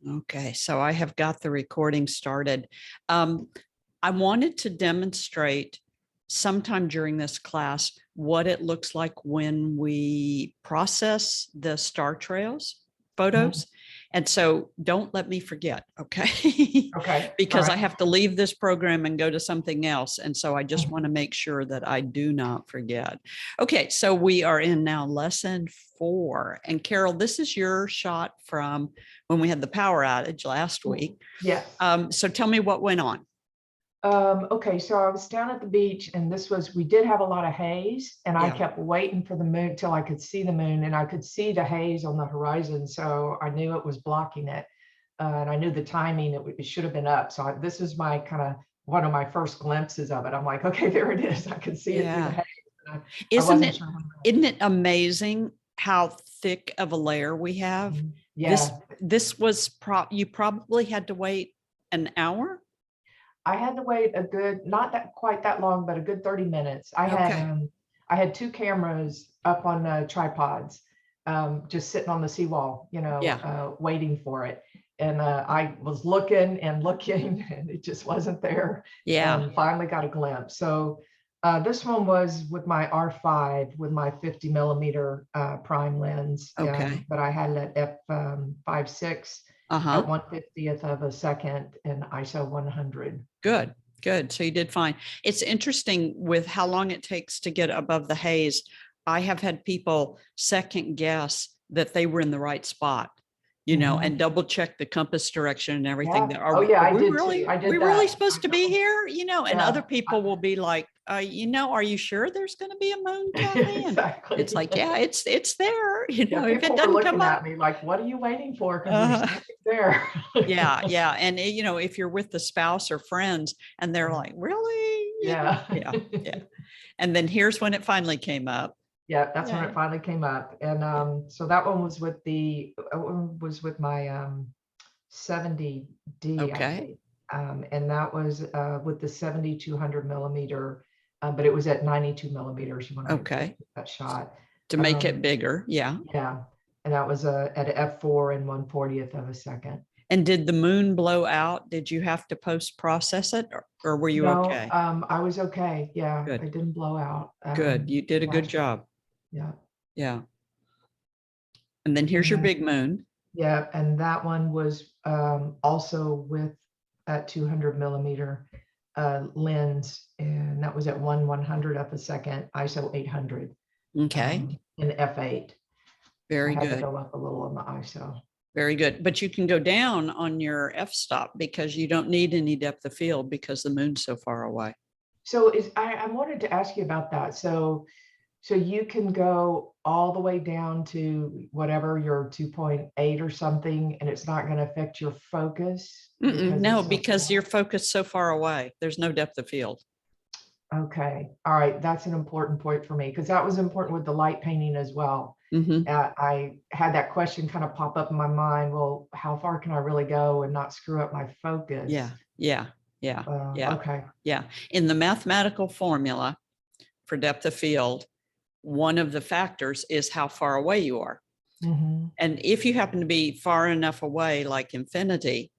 Okay, so I have got the recording started. I wanted to demonstrate sometime during this class what it looks like when we process the star trails photos. And so don't let me forget, okay? Okay. Because All I right. have to leave this program and go to something else. And so I just Mhm. want to make sure that I do not forget. Okay, so we are in now lesson 4. And Carol, this is your shot from when we had the power outage last week. Yes. So tell me what went on. Okay, so I was down at the beach and we did have a lot of haze, and I Yeah. kept waiting for the moon till I could see the moon, and I could see the haze on the horizon. So I knew it was blocking it. And I knew the timing, it should have been up. So this is my kind of one of my first glimpses of it. I'm like, okay, there it is. I can see it through the Yeah. haze. And I Isn't wasn't it, sure. isn't it amazing how thick of a layer we have? This, Yeah, this was you probably had to wait an hour. I had to wait a good, not that quite that long, but a good 30 minutes. Okay. I had 2 cameras up on tripods, just sitting on the seawall, Yeah. waiting for it. And I was looking and looking, and it just wasn't there. Yeah. And finally got a glimpse. So this one was with my R5 with my 50 millimeter prime lens, Okay. but I had it at f5.6 Uh-huh. at 1/50th of a second in ISO 100. Good. Good. So you did fine. It's interesting with how long it takes to get above the haze. I have had people second guess that they were in the right spot, Mhm. and double check the compass direction and everything. Yeah. That Oh, yeah, are I we did too. really, I we did really that. supposed to be here? And other Yeah. people will be like, are you sure there's going to be a moon, Kathy? And it's Exactly. like, yeah, it's there. Yeah, If it people were doesn't come looking up. at me like, "What are you waiting for? Because there's nothing there." Yeah, yeah. And if you're with the spouse or friends and they're like, really? Yeah. Yeah, yeah. And then here's when it finally came up. Yeah, that's when Yeah. it finally came up. And Yeah. so that one was with my 70D, I Okay. believe. And that was with the 7200 millimeter, but it was at 92 millimeters when I took Okay. that shot. To make it Um, bigger. Yeah. Yeah, and that was at a f4 and 1/40th of a second. And did the moon blow out? Did you have to post process it or were you No, okay? I was okay. Yeah, I Good. didn't blow out. Good. You did a good Last year. job. Yeah. Yeah. And then here's And your then, big moon. yeah, and that one was also with that 200 millimeter lens, and that was at 1/100th of a second, ISO 800 Okay. in f8. So I Very had to good. go up a little on the ISO. Very good. But you can go down on your f-stop because you don't need any depth of field because the moon's so far away. So I wanted to ask you about that. So you can go all the way down to whatever your 2.8 or something, and it's not going to affect your focus because No, it's so because you're far. focused so far away. There's no depth of field. Okay. All right. That's an important point for me because that was important with the light painting as well. Hmm. I had that question kind of pop up in my mind. Well, how far can I really go and not screw up my Yeah, focus? yeah, yeah, yeah, Okay. yeah. In the mathematical formula for depth of field, one of the factors is how far away you are. Hmm. And if you happen to be far enough away, like infinity,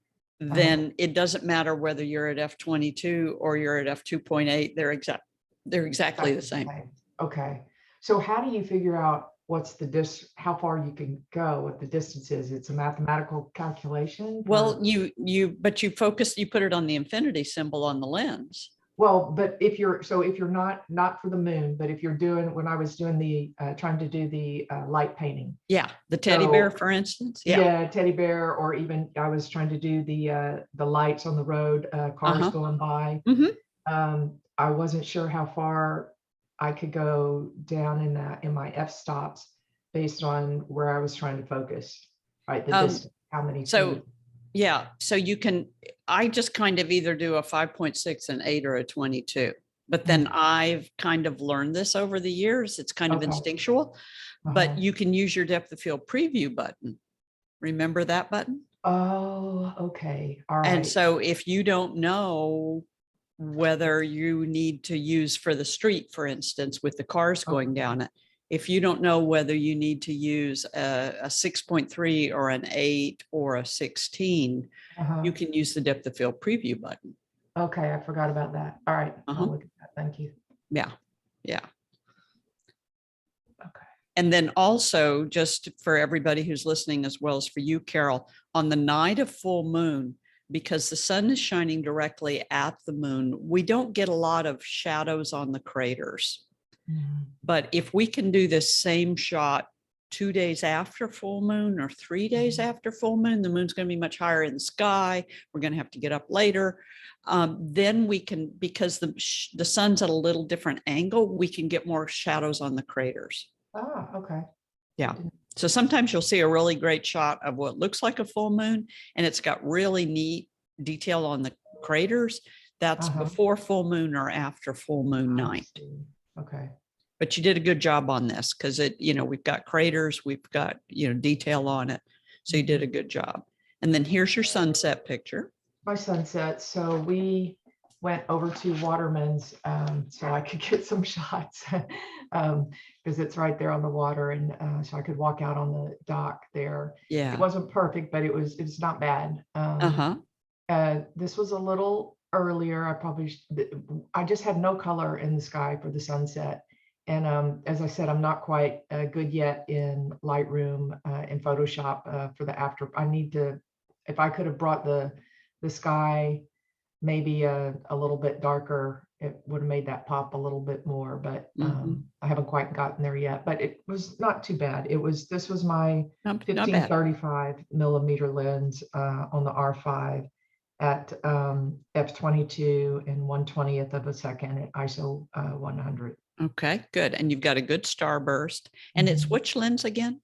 Uh, then it doesn't matter whether you're at f22 or you're at f2.8. They're exactly the exactly the same. same. Okay. So how do you figure out how far you can go, what the distance is? It's a mathematical calculation Well, for, but you put it on the infinity symbol on the lens. well, but if you're not for the moon, but if you're doing, when I was doing trying to do the light painting. Yeah, the teddy bear, So for instance. Yeah. yeah, teddy bear, or even I was trying to do the lights on the road, cars Uh-huh. going by. Hmm. I wasn't sure how far I could go down in my f-stops based on where I was trying to focus, right? The Um, distance, how many so feet. yeah, so I just kind of either do a 5.6, an 8, or a 22. But then Mm, I've kind of learned this over the years. It's kind of okay. instinctual, but Uh-huh. you can use your depth of field preview button. Remember that button? Oh, okay. All And right. so if you don't know whether you need to use for the street, for instance, with the cars Okay. going down it, if you don't know whether you need to use a 6.3 or an 8 or a 16, Uh-huh. you can use the depth of field preview button. Okay, I forgot about that. All right, Uh-huh. I'll look at that. Thank you. Yeah, yeah. Okay. And then also, just for everybody who's listening, as well as for you, Carol, on the night of full moon, because the sun is shining directly at the moon, we don't get a lot of shadows on the craters. Mhm. But if we can do this same shot 2 days after full moon or 3 days after full moon, the moon's going to be much higher in the sky. We're going to have to get up later. Then we can, because the sun's at a little different angle, we can get more shadows on the craters. Ah, okay. Yeah. So sometimes you'll see a really great shot of what looks like a full moon, and it's got really neat detail on the craters. That's Uh-huh. before full moon or after full moon I night. see. Okay. But you did a good job on this because we've got craters, we've got, detail on it. So you did a good job. And then here's your sunset picture. My sunset. So we went over to Waterman's so I could get some shots because it's right there on the water, and so I could walk out on the dock there. Yeah. It wasn't perfect, but it's not bad. Uh-huh. This was a little earlier. I just had no color in the sky for the sunset. And as I said, I'm not quite good yet in Lightroom in Photoshop for the after. I need to, if I could have brought the sky maybe a little bit darker, it would have made that pop a little bit more, but I haven't quite gotten there yet. But it was not too bad. This was my Not bad. 1535 millimeter lens on the R5 at f/22 and 1/20th of a second at ISO 100. Okay, good. And you've got a good starburst. And it's which lens again?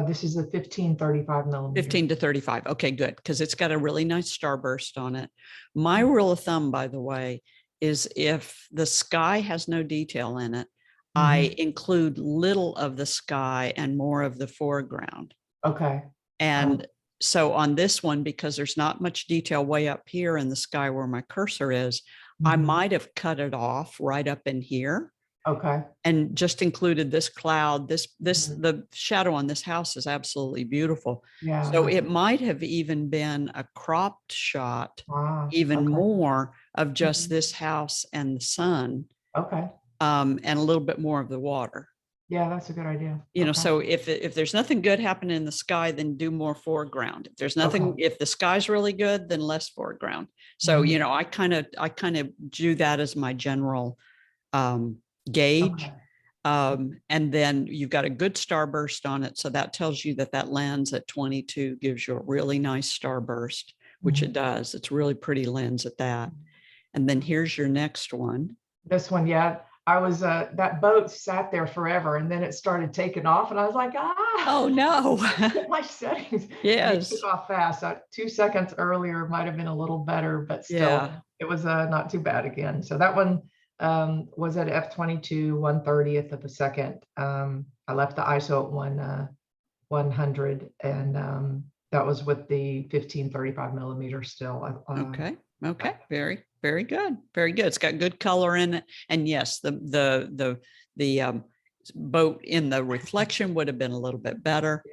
This is a 1535 millimeter. 15 to 35. Okay, good. Because it's got a really nice starburst on it. My rule of thumb, by the way, is if the sky has no detail in it, I include little of the sky and more of the foreground. Okay. And so on this one, because there's not much detail way up here in the sky where my cursor is, I might have cut it off right up in here. Okay. And just included this cloud, the shadow on this house is absolutely beautiful. Yeah. So it might have even been a cropped shot, even okay. more of just this house and the sun, Okay. and a little bit more of the water. Yeah, that's a good idea. So if there's nothing good happening in the sky, then do more foreground. If there's nothing, if the sky's really good, then less foreground. So, I kind of do that as my general gauge. And then you've got a good starburst on it. So that tells you that lens at 22 gives you a really nice starburst, which it does. It's a really pretty lens at that. And then here's your next one. This one, yeah. I was, that boat sat there forever and then it started taking off and I was like, oh no. My settings. Yes. It took off fast. 2 seconds earlier might have been a little better, but still it was not too bad again. So that one was at f/22 1/30th of a second. I left the ISO at 100 and that was with the 1535 millimeter still. Okay. Very, very good. Very good. It's got good color in it. And yes, the boat in the reflection would have been a little bit better.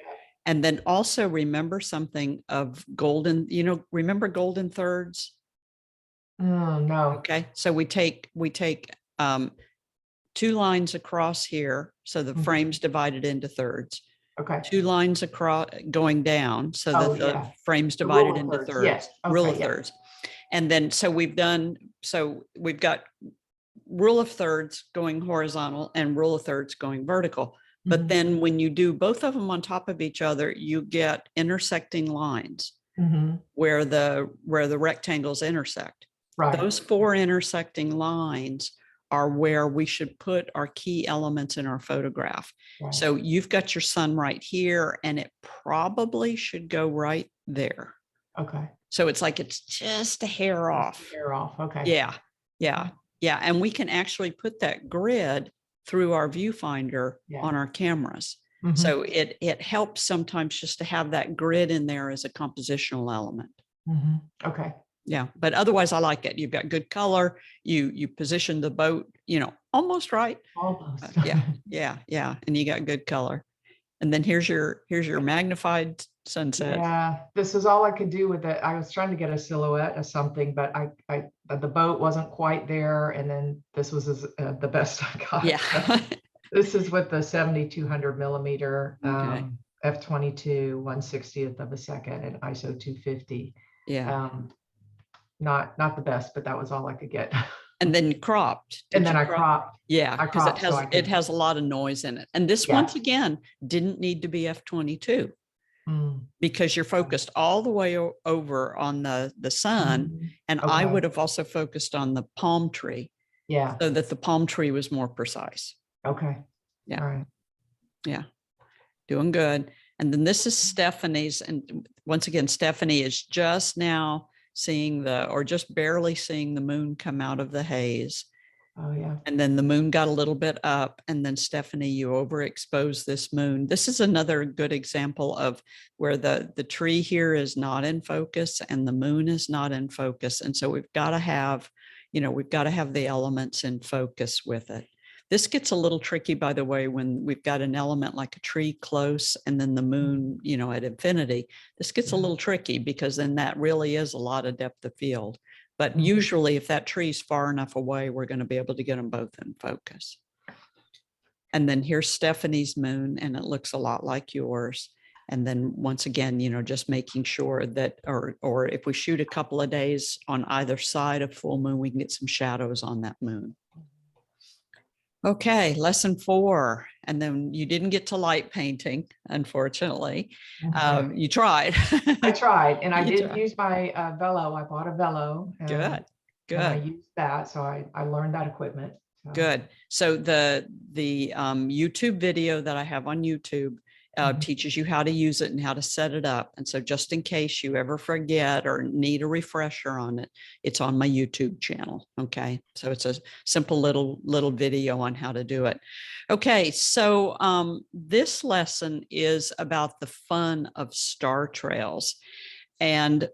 And then also remember something of golden, remember golden thirds? No. Okay. So we take 2 lines across here. So the frame's divided into thirds. Okay. 2 lines across going down so that the frame's divided into thirds. Yes. Rule of thirds. And then, so we've got rule of thirds going horizontal and rule of thirds going vertical. But then when you do both of them on top of each other, you get intersecting lines where the rectangles intersect. Right. Those 4 intersecting lines are where we should put our key elements in our photograph. Right. So you've got your sun right here, and it probably should go right there. Okay. So it's like it's just a hair off. Hair off. Okay. Yeah. And we can actually put that grid through our viewfinder on our cameras. So it helps sometimes just to have that grid in there as a compositional element. Okay. Yeah. But otherwise I like it. You've got good color. You position the boat, almost right. Almost. Yeah. And you got good color. And then here's your magnified sunset. Yeah, this is all I could do with it. I was trying to get a silhouette of something, but the boat wasn't quite there. And then this was the best I got. Yeah. So this is with the 7,200 millimeter Okay. f/22 1/60th of a second and ISO 250. Yeah. Not the best, but that was all I could get. And then cropped. And Did then you I crop? cropped. Yeah, I because it cropped so has I could. a lot of noise in it. And this Yeah. once again didn't need to be f/22 because you're focused all the way over on the sun. And I Okay. would have also focused on the palm tree Yeah. so that the palm tree was more precise. Okay. Yeah. All right. Yeah. Doing good. And then this is Stephanie's. And once again, Stephanie is just now seeing or just barely seeing the moon come out of the haze. Oh, yeah. And then the moon got a little bit up. And then Stephanie, you overexpose this moon. This is another good example of where the tree here is not in focus and the moon is not in focus. And so we've got to have the elements in focus with it. This gets a little tricky, by the way, when we've got an element like a tree close and then the moon, at infinity. This gets a little tricky because then that really is a lot of depth of field. But usually if that tree is far enough away, we're going to be able to get them both in focus. And then here's Stephanie's moon, and it looks a lot like yours. And then once again, just making sure that, or if we shoot a couple of days on either side of full moon, we can get some shadows on that moon. Okay, lesson 4. And then you didn't get to light painting, unfortunately. You tried. I tried, and I did use my velo. I bought a velo. Good. And I used that, so I learned that equipment. So. Good. So the YouTube video that I have on YouTube teaches you how to use it and how to set it up. And so just in case you ever forget or need a refresher on it, it's on my YouTube channel. Okay. So it's a simple little video on how to do it. Okay. So this lesson is about the fun of star trails. And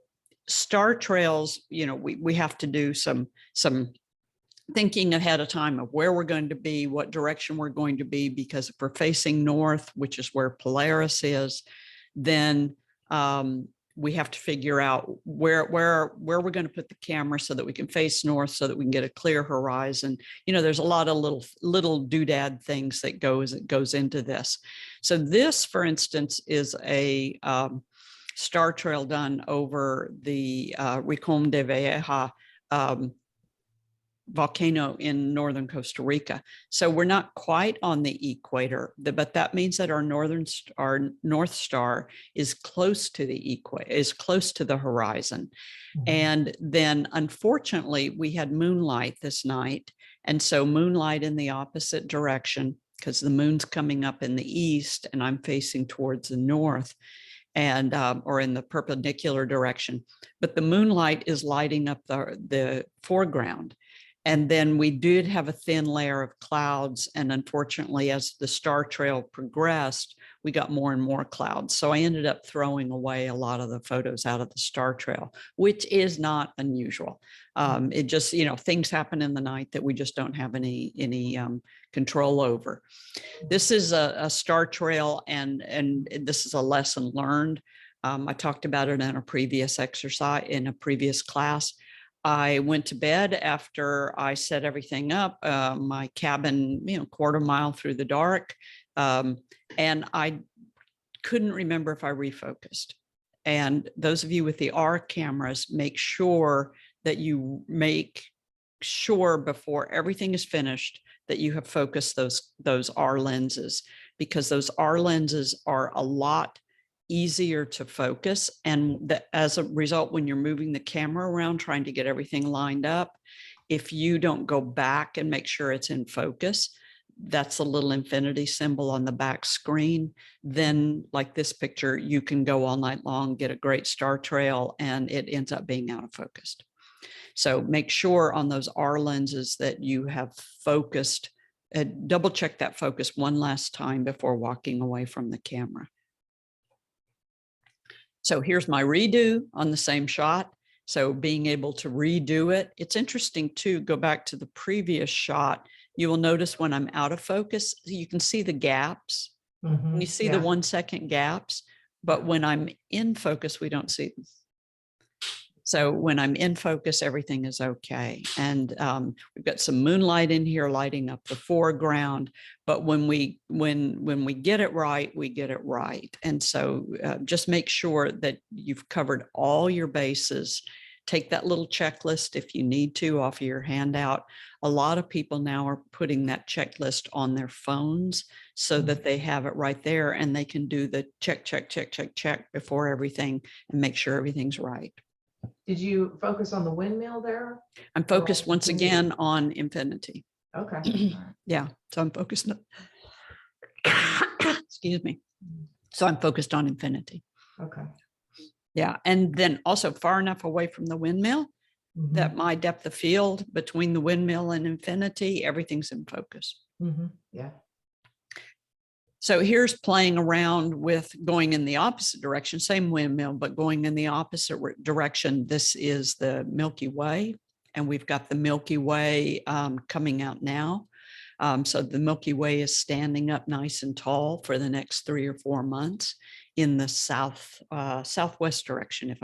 star trails, we have to do some thinking ahead of time of where we're going to be, what direction we're going to be, because if we're facing north, which is where Polaris is, then we have to figure out where we're going to put the camera so that we can face north, so that we can get a clear horizon. There's a lot of little doodad things that goes into this. So this, for instance, is a star trail done over the Rincon de Vieja volcano in northern Costa Rica. So we're not quite on the equator, but that means that our North Star is close to the equator, is close to the horizon. And then unfortunately we had moonlight this night. And so moonlight in the opposite direction, because the moon's coming up in the east and I'm facing towards the north, and or in the perpendicular direction. But the moonlight is lighting up the foreground. And then we did have a thin layer of clouds. And unfortunately, as the star trail progressed, we got more and more clouds. So I ended up throwing away a lot of the photos out of the star trail, which is not unusual. It just, things happen in the night that we just don't have any control over. This is a star trail, and this is a lesson learned. I talked about it in a previous exercise, in a previous class. I went to bed after I set everything up, my cabin, quarter mile through the dark. And I couldn't remember if I refocused. And those of you with the R cameras, make sure that you make sure before everything is finished that you have focused those R lenses, because those R lenses are a lot easier to focus. And as a result, when you're moving the camera around, trying to get everything lined up, if you don't go back and make sure it's in focus, that's a little infinity symbol on the back screen. Then like this picture, you can go all night long, get a great star trail, and it ends up being out of focus. So make sure on those R lenses that you have focused, double check that focus one last time before walking away from the camera. So here's my redo on the same shot. So being able to redo it, it's interesting too, go back to the previous shot. You will notice when I'm out of focus, you can see the gaps. You see the Yeah. 1 second gaps, but when I'm in focus, we don't see them. So when I'm in focus, everything is okay. And we've got some moonlight in here lighting up the foreground. But when we get it right, we get it right. And so just make sure that you've covered all your bases. Take that little checklist if you need to off of your handout. A lot of people now are putting that checklist on their phones so that they have it right there and they can do the check, check, check, check, check before everything and make sure everything's right. Did you focus on the windmill there? I'm focused once again on infinity. Okay. Yeah, so I'm focused on, excuse me. So I'm focused on infinity. Okay. Yeah, and then also far enough away from the windmill that my depth of field between the windmill and infinity, everything's in focus. Yeah. So here's playing around with going in the opposite direction, same windmill, but going in the opposite direction. This is the Milky Way, and we've got the Milky Way coming out now. So the Milky Way is standing up nice and tall for the next 3 or 4 months in the southwest direction,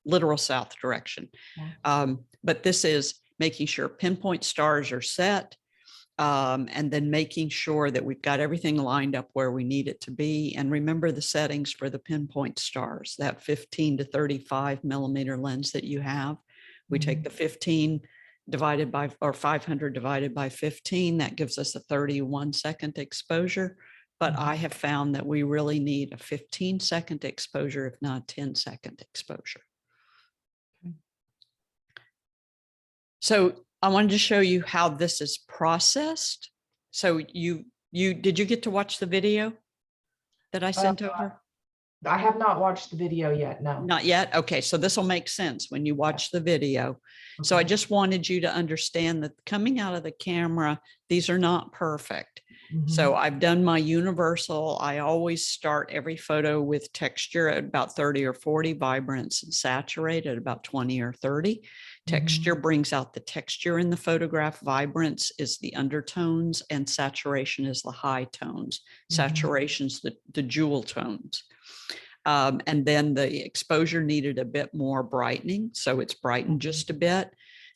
literal south direction. But this is making sure pinpoint stars are set, and then making sure that we've got everything lined up where we need it to be. And remember the settings for the pinpoint stars, that 15 to 35 millimeter lens that you have. We take the 15 divided by, or 500 divided by 15, that gives us a 31 second exposure. But I have found that we really need a 15-second exposure, if not 10-second exposure. So I wanted to show you how this is processed. So did you get to watch the video that I sent over? I have not watched the video yet. No. Not yet. Okay. So this will make sense when you watch the video. So I just wanted you to understand that coming out of the camera, these are not perfect. So I've done my universal. I always start every photo with texture at about 30 or 40, vibrance and saturate at about 20 or 30. Texture brings out the texture in the photograph. Vibrance is the undertones and saturation is the high tones. Saturation's the jewel tones. And then the exposure needed a bit more brightening. So it's brightened just a bit.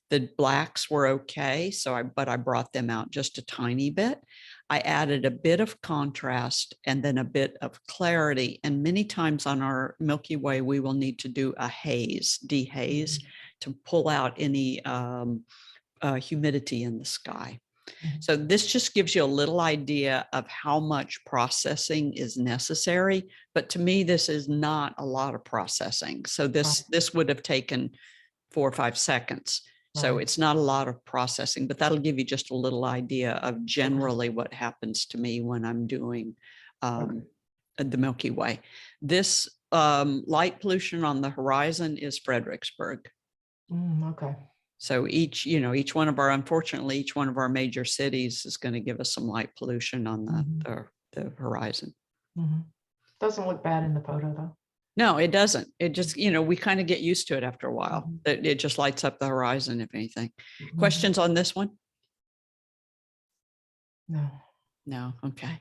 The blacks were okay. But I brought them out just a tiny bit. I added a bit of contrast and then a bit of clarity. And many times on our Milky Way, we will need to do a haze, dehaze, to pull out any humidity in the sky. So this just gives you a little idea of how much processing is necessary. But to me, this is not a lot of processing. So this would have taken 4 or 5 seconds. So it's not a lot of processing, but that'll give you just a little idea of generally what happens to me when I'm doing the Milky Way. This light pollution on the horizon is Fredericksburg. Okay. So each one of our major cities is going to give us some light pollution on the horizon. Doesn't look bad in the photo though. No, it doesn't. It just, we kind of get used to it after a while. It just lights up the horizon, if anything. Questions on this one? No. No. Okay.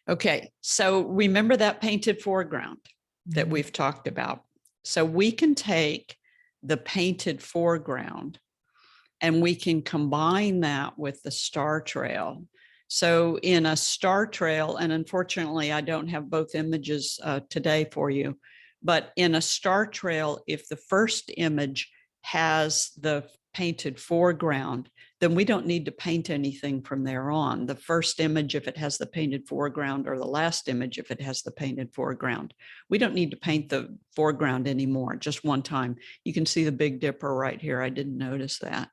Okay. So remember that painted foreground that we've talked about. So we can take the painted foreground and we can combine that with the star trail. So in a star trail, and unfortunately, I don't have both images today for you, but in a star trail, if the first image has the painted foreground, then we don't need to paint anything from there on. The first image, if it has the painted foreground, or the last image, if it has the painted foreground, we don't need to paint the foreground anymore, just one time. You can see the Big Dipper right here. I didn't notice that.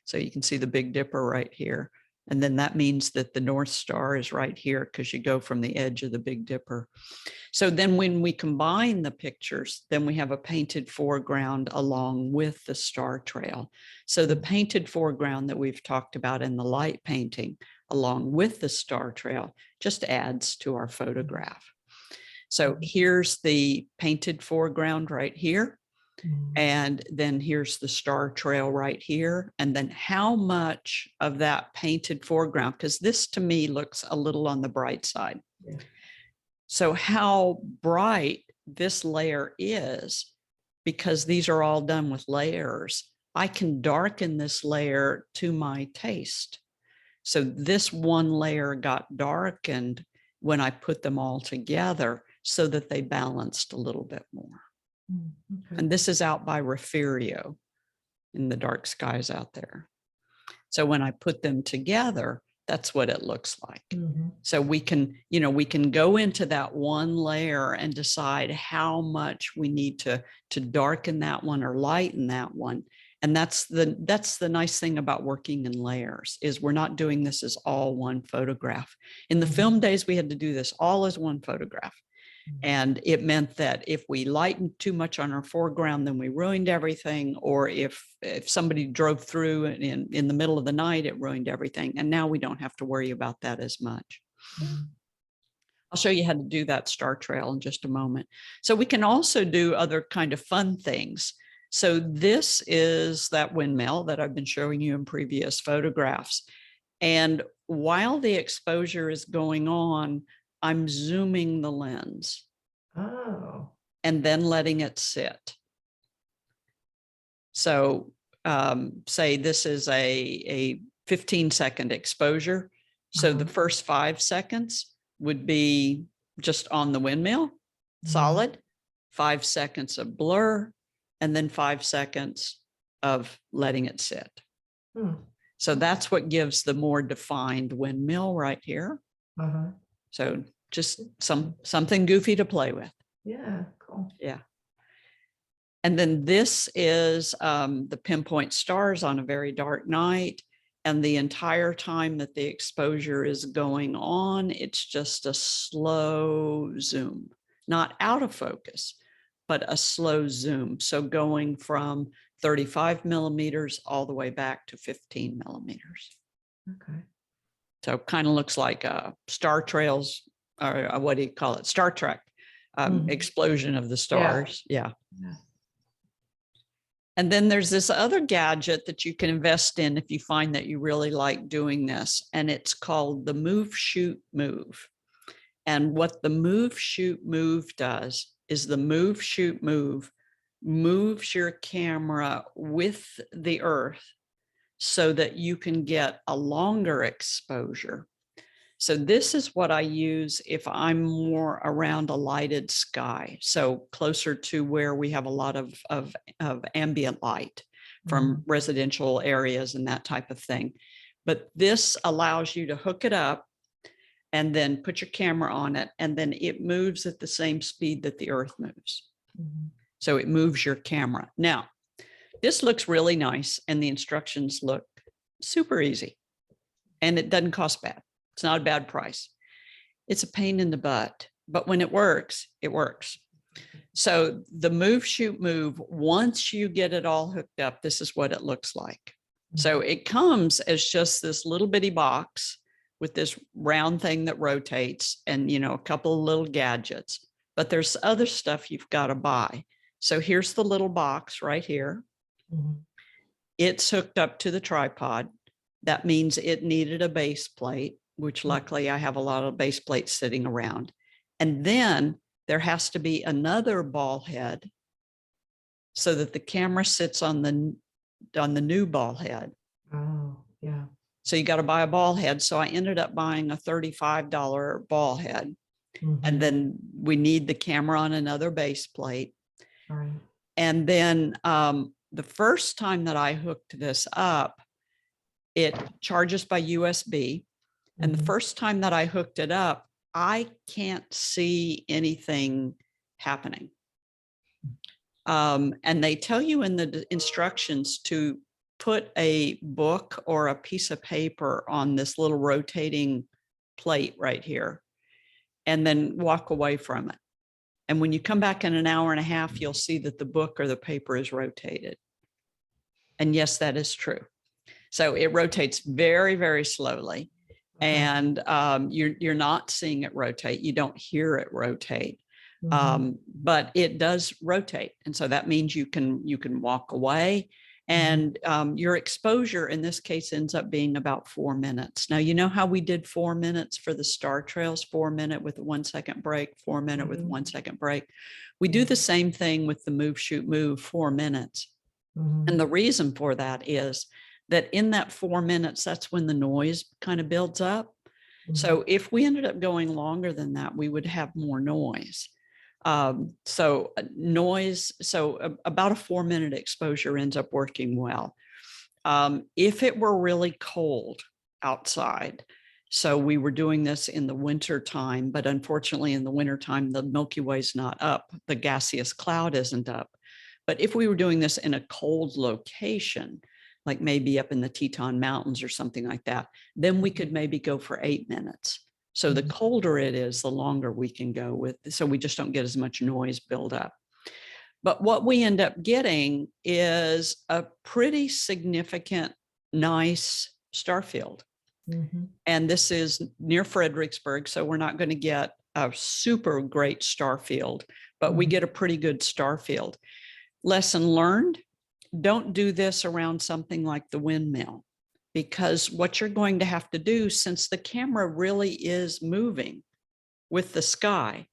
So you can see the Big Dipper right here. And then that means that the North Star is right here because you go from the edge of the Big Dipper. So then when we combine the pictures, then we have a painted foreground along with the star trail. So the painted foreground that we've talked about in the light painting along with the star trail just adds to our photograph. So here's the painted foreground right here. Mhm. And then here's the star trail right here. And then how much of that painted foreground, because this to me looks a little on the bright side. Yeah. So how bright this layer is, because these are all done with layers, I can darken this layer to my taste. So this one layer got darkened when I put them all together so that they balanced a little bit more. Okay. And this is out by Refugio in the dark skies out there. So when I put them together, that's what it looks like. Mhm. So we can, we can go into that one layer and decide how much we need to darken that one or lighten that one. And that's the nice thing about working in layers, is we're not doing this as all one photograph. In the Mhm. film days, we had to do this all as one photograph. And it meant that if we lightened too much on our foreground, then we ruined everything. Or if somebody drove through in the middle of the night, it ruined everything. And now we don't have to worry about that as much. Mhm. I'll show you how to do that star trail in just a moment. So we can also do other kind of fun things. So this is that windmill that I've been showing you in previous photographs. And while the exposure is going on, I'm zooming the lens Oh. and then letting it sit. So say this is a 15-second exposure. So the first 5 seconds would be just on the windmill, solid, 5 seconds of blur, and then 5 seconds of letting it sit. Hmm. So that's what gives the more defined windmill right here. Uh-huh. So just something goofy to play with. Yeah, cool. Yeah. And then this is the pinpoint stars on a very dark night. And the entire time that the exposure is going on, it's just a slow zoom, not out of focus, but a slow zoom. So going from 35 millimeters all the way back to 15 millimeters. Okay. So kind of looks like Star Trails, or what do you call it? Star Trek, explosion of the stars. Yeah. And then there's this other gadget that you can invest in if you find that you really like doing this. And it's called the Move, Shoot, Move. And what the Move, Shoot, Move does is the Move, Shoot, Move moves your camera with the earth so that you can get a longer exposure. So this is what I use if I'm more around a lighted sky. So closer to where we have a lot of ambient light from residential areas and that type of thing. But this allows you to hook it up and then put your camera on it, and then it moves at the same speed that the earth moves. So it moves your camera. Now, this looks really nice and the instructions look super easy and it doesn't cost bad. It's not a bad price. It's a pain in the butt, but when it works, it works. So the Move, Shoot, Move, once you get it all hooked up, this is what it looks like. So it comes as just this little bitty box with this round thing that rotates and, a couple of little gadgets, but there's other stuff you've got to buy. So here's the little box right here. It's hooked up to the tripod. That means it needed a base plate, which luckily I have a lot of base plates sitting around. And then there has to be another ball head so that the camera sits on the new ball head. Oh, yeah. So you got to buy a ball head. So I ended up buying a $35 ball head. And then we need the camera on another base plate. Right. And then the first time that I hooked this up, it charges by USB. And the first time that I hooked it up, I can't see anything happening. And they tell you in the instructions to put a book or a piece of paper on this little rotating plate right here, and then walk away from it. And when you come back in an hour and a half, you'll see that the book or the paper is rotated. And yes, that is true. So it rotates very, very slowly. And you're not seeing it rotate. You don't hear it rotate. But it does rotate. And so that means you can walk away, and your exposure in this case ends up being about 4 minutes. Now, you know how we did 4 minutes for the star trails, 4 minute with a 1 second break, 4 minute with 1 second break. We do the same thing with the move, shoot, move, 4 minutes. And the reason for that is that in that 4 minutes, that's when the noise kind of builds up. So if we ended up going longer than that, we would have more noise. So about a 4 minute exposure ends up working well. If it were really cold outside, so we were doing this in the winter time, but unfortunately in the winter time, the Milky Way is not up, the gaseous cloud isn't up. But if we were doing this in a cold location, like maybe up in the Teton Mountains or something like that, then we could maybe go for 8 minutes. So the colder it is, the longer we can go with, so we just don't get as much noise build up. But what we end up getting is a pretty significant, nice star field. And this is near Fredericksburg, so we're not going to get a super great star field, but we get a pretty good star field. Lesson learned, don't do this around something like the windmill, because what you're going to have to do, since the camera really is moving with the sky,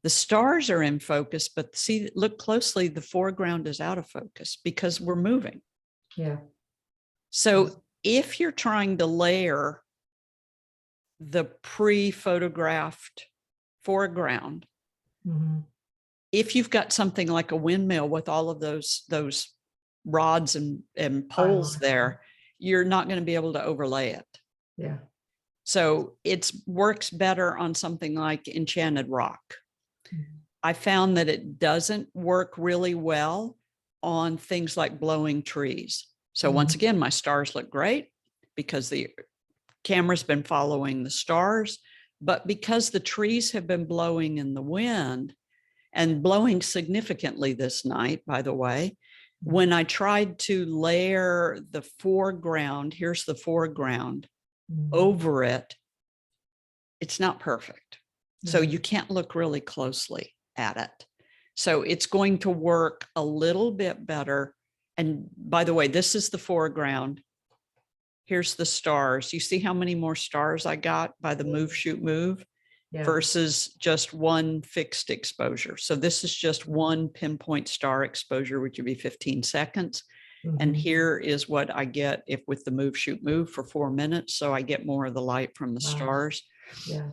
the stars are in focus, but see, look closely, the foreground is out of focus because we're moving. Yeah. So if you're trying to layer the pre-photographed foreground, if you've got something like a windmill with all of those rods and poles there, you're not going to be able to overlay it. Yeah. So it works better on something like Enchanted Rock. I found that it doesn't work really well on things like blowing trees. So once again, my stars look great because the camera's been following the stars, but because the trees have been blowing in the wind and blowing significantly this night, by the way, when I tried to layer the foreground, here's the foreground over it, it's not perfect. So you can't look really closely at it. So it's going to work a little bit better. And by the way, this is the foreground. Here's the stars. You see how many more stars I got by the move, shoot, move versus just one fixed exposure. So this is just one pinpoint star exposure, which would be 15 seconds. And here is what I get if with the move, shoot, move for 4 minutes. So I get more of the light from the stars. Yeah.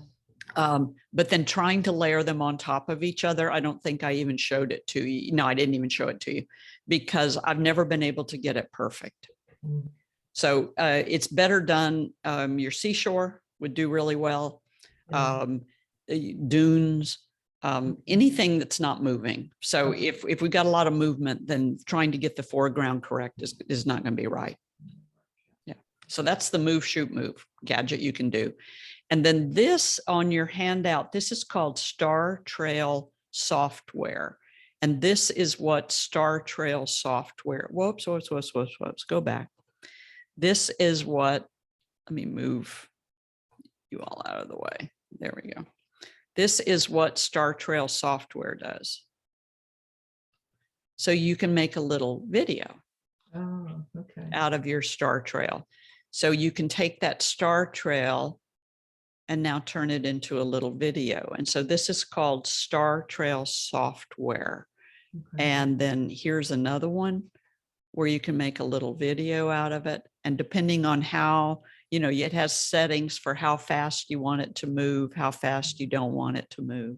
But then trying to layer them on top of each other, I don't think I even showed it to you. No, I didn't even show it to you because I've never been able to get it perfect. So it's better done. Your seashore would do really well. Dunes, anything that's not moving. So if we've got a lot of movement, then trying to get the foreground correct is not going to be right. Yeah. So that's the move, shoot, move gadget you can do. And then this on your handout, this is called Star Trail software. And this is what Star Trail software, whoops, go back. This is what, let me move you all out of the way. There we go. This is what Star Trail software does. So you can make a little video out of your star trail. So you can take that star trail and now turn it into a little video. And so this is called Star Trail software. And then here's another one where you can make a little video out of it. And depending on how, you know, it has settings for how fast you want it to move, how fast you don't want it to move.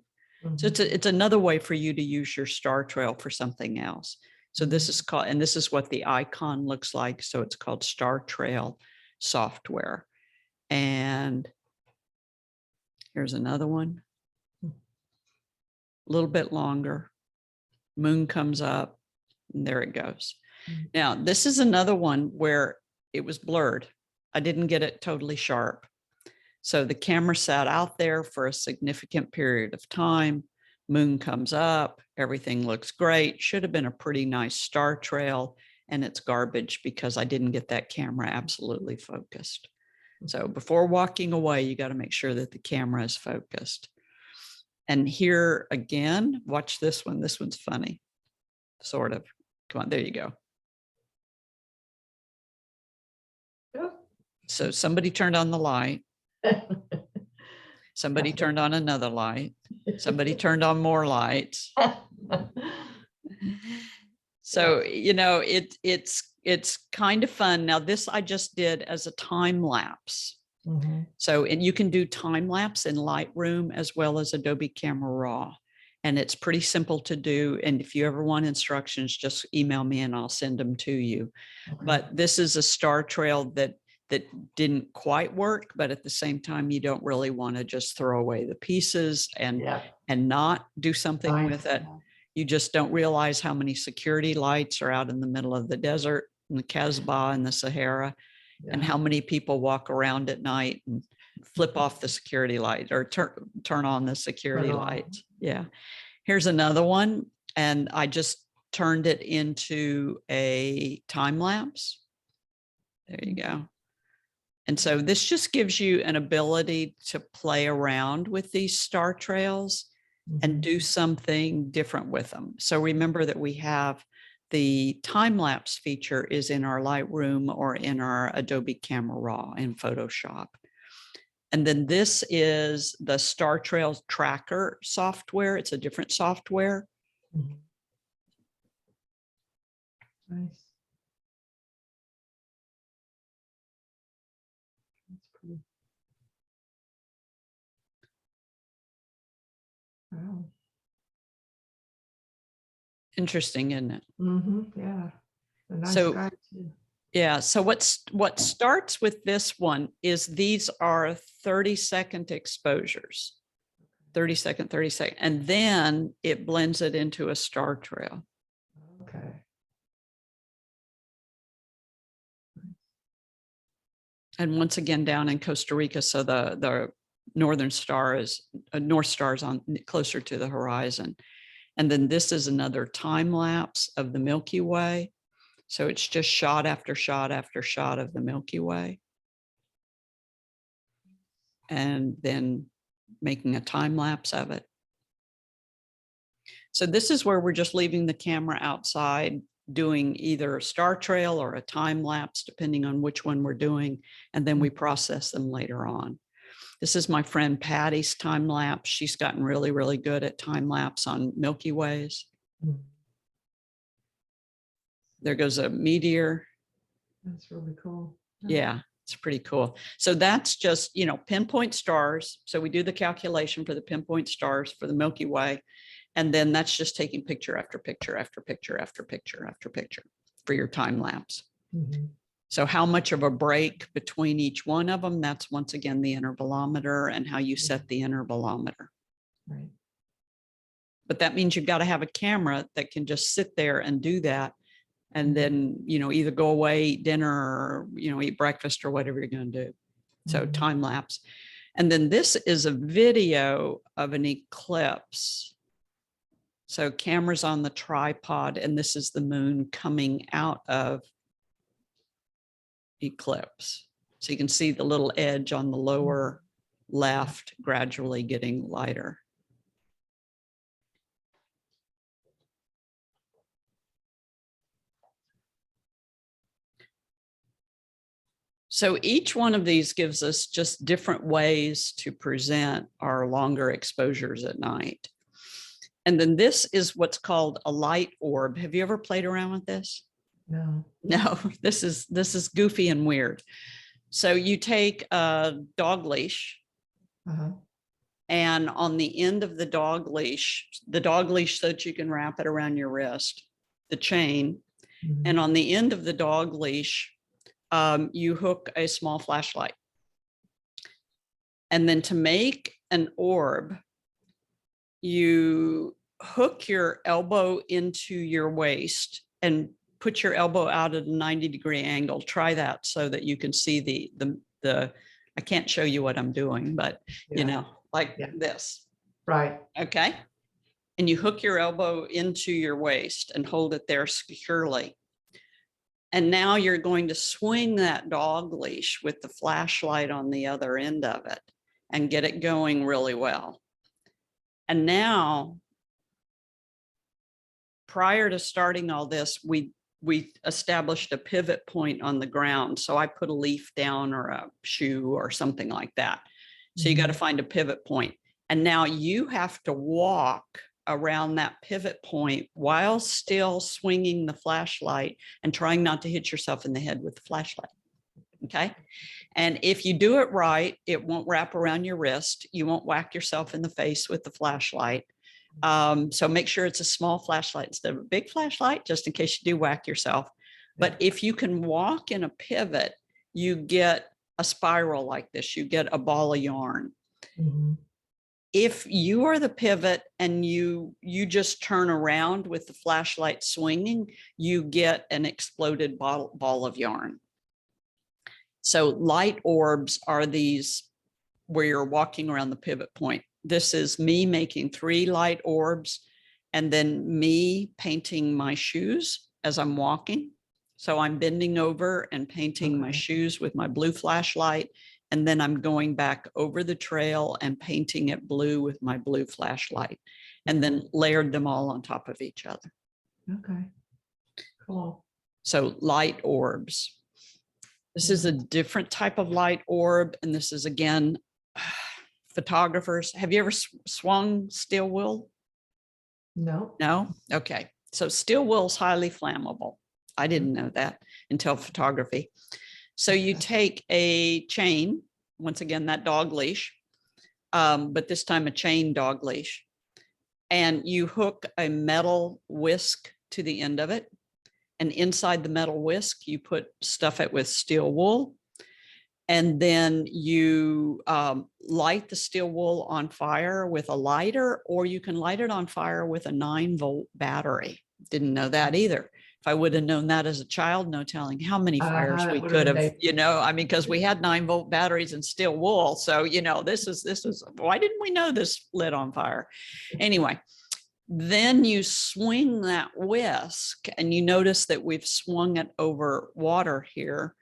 So it's another way for you to use your star trail for something else. So this is called, and this is what the icon looks like. So it's called Star Trail software. And here's another one, a little bit longer. Moon comes up and there it goes. Now, this is another one where it was blurred. I didn't get it totally sharp. So the camera sat out there for a significant period of time. Moon comes up, everything looks great. Should have been a pretty nice star trail, and it's garbage because I didn't get that camera absolutely focused. So before walking away, you got to make sure that the camera is focused. And here again, watch this one. This one's funny, sort of. Come on, there you go. Oh. So somebody turned on the light. Somebody turned on another light. Somebody turned on more lights. So, you know, it's kind of fun. Now, this I just did as a time lapse. Mhm. So, and you can do time lapse in Lightroom as well as Adobe Camera Raw. And it's pretty simple to do. And if you ever want instructions, just email me and I'll send them to you. Okay. But this is a star trail that didn't quite work, but at the same time, you don't really want to just throw away the pieces and Yeah. not do something Nice. with it. You just don't realize how many security lights are out in the middle of the desert, in the Casbah and the Sahara, and Yeah. how many people walk around at night and flip off the security light or turn on the security Turn on. lights. Yeah. Here's another one. And I just turned it into a time lapse. There you go. And so this just gives you an ability to play around with these star trails and Mhm. do something different with them. So remember that we have the time lapse feature is in our Lightroom or in our Adobe Camera Raw in Photoshop. And then this is the Star Trails Tracker software. It's a different software. Mhm. Nice. That's pretty. Wow. Interesting, isn't it? Yeah. A nice So, sky too. yeah. So what starts with this one is these are 30-second exposures, 30 second, 30 second, and then it blends it into a star trail. Okay. And once again, down in Costa Rica, so the northern star is North Star is on closer to the horizon. And then this is another time lapse of the Milky Way. So it's just shot after shot after shot of the Milky Way. And then making a time lapse of it. So this is where we're just leaving the camera outside, doing either a star trail or a time lapse, depending on which one we're doing. And then we process them later on. This is my friend Patty's time lapse. She's gotten really, really good at time lapse on Milky Ways. Mhm. There goes a meteor. That's really cool. Yeah, it's pretty cool. So that's just, you know, pinpoint stars. So we do the calculation for the pinpoint stars for the Milky Way. And then that's just taking picture after picture after picture after picture after picture for your time lapse. Mhm. So how much of a break between each one of them, that's once again the intervalometer and how you set the intervalometer. Right. But that means you've got to have a camera that can just sit there and do that. And then, you know, either go away, eat dinner, or, you know, eat breakfast or whatever you're going to do. So Mhm. time lapse. And then this is a video of an eclipse. So camera's on the tripod, and this is the moon coming out of eclipse. So you can see the little edge on the lower left gradually getting lighter. So each one of these gives us just different ways to present our longer exposures at night. And then this is what's called a light orb. Have you ever played around with this? No. No, this is goofy and weird. So you take a dog leash, Uh-huh. and on the end of the dog leash so that you can wrap it around your wrist, the chain, Mhm. and on the end of the dog leash, you hook a small flashlight. And then to make an orb, you hook your elbow into your waist and put your elbow out at a 90-degree angle. Try that so that you can see the I can't show you what I'm doing, but Yeah. you know, like Yeah. this. Right. Okay. And you hook your elbow into your waist and hold it there securely. And now you're going to swing that dog leash with the flashlight on the other end of it and get it going really well. And now, prior to starting all this, we established a pivot point on the ground. So I put a leaf down or a shoe or something like that. So you got to find a pivot point. And now you have to walk around that pivot point while still swinging the flashlight and trying not to hit yourself in the head with the flashlight. Okay. And if you do it right, it won't wrap around your wrist. You won't whack yourself in the face with the flashlight. So make sure it's a small flashlight instead of a big flashlight, just in case you do whack yourself. But if you can walk in a pivot, you get a spiral like this, you get a ball of yarn. If you are the pivot and you just turn around with the flashlight swinging, you get an exploded ball of yarn. So light orbs are these where you're walking around the pivot point. This is me making 3 light orbs and then me painting my shoes as I'm walking. So I'm bending over and painting my shoes with my blue flashlight. And then I'm going back over the trail and painting it blue with my blue flashlight, and then layered them all on top of each other. Okay, cool. So light orbs. This is a different type of light orb. And this is, again, photographers. Have you ever swung steel wool? No. No? Okay. So steel wool is highly flammable. I didn't know that until photography. So you take a chain, once again, that dog leash, but this time a chain dog leash, and you hook a metal whisk to the end of it. And inside the metal whisk, you stuff it with steel wool. And then you light the steel wool on fire with a lighter, or you can light it on fire with a 9-volt battery. Didn't know that either. If I would have known that as a child, no telling how many fires we could have, you know, I mean, because we had 9-volt batteries and steel wool. So, you know, this is, why didn't we know this lit on fire? Anyway, then you swing that whisk, and you notice that we've swung it over water here,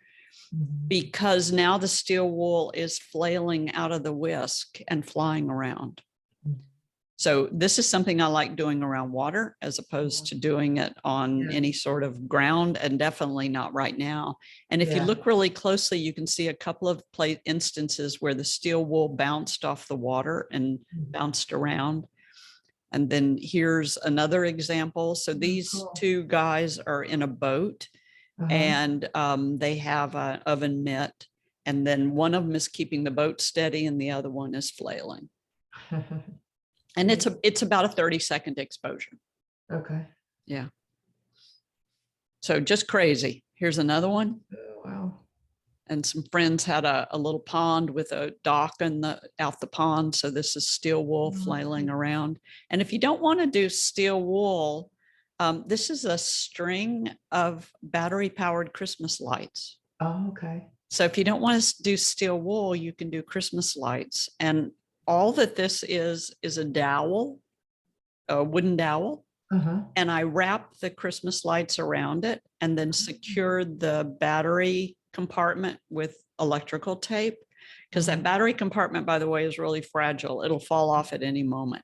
because now the steel wool is flailing out of the whisk and flying around. So this is something I like doing around water as opposed to doing it on any sort of ground, and definitely not right now. And if you look really closely, you can see a couple of instances where the steel wool bounced off the water and bounced around. And then here's another example. So these 2 guys are in a boat, and they have an oven mitt, and then one of them is keeping the boat steady and the other one is flailing. And it's about a 30-second exposure. Okay. Yeah. So just crazy. Here's another one. Oh, wow. And some friends had a little pond with a dock out the pond. So this is steel wool flailing around. And if you don't want to do steel wool, this is a string of battery powered Christmas lights. Oh, okay. So if you don't want to do steel wool, you can do Christmas lights. And all that this is a dowel, a wooden dowel. And I wrapped the Christmas lights around it and then secured the battery compartment with electrical tape, because that battery compartment, by the way, is really fragile. It'll fall off at any moment.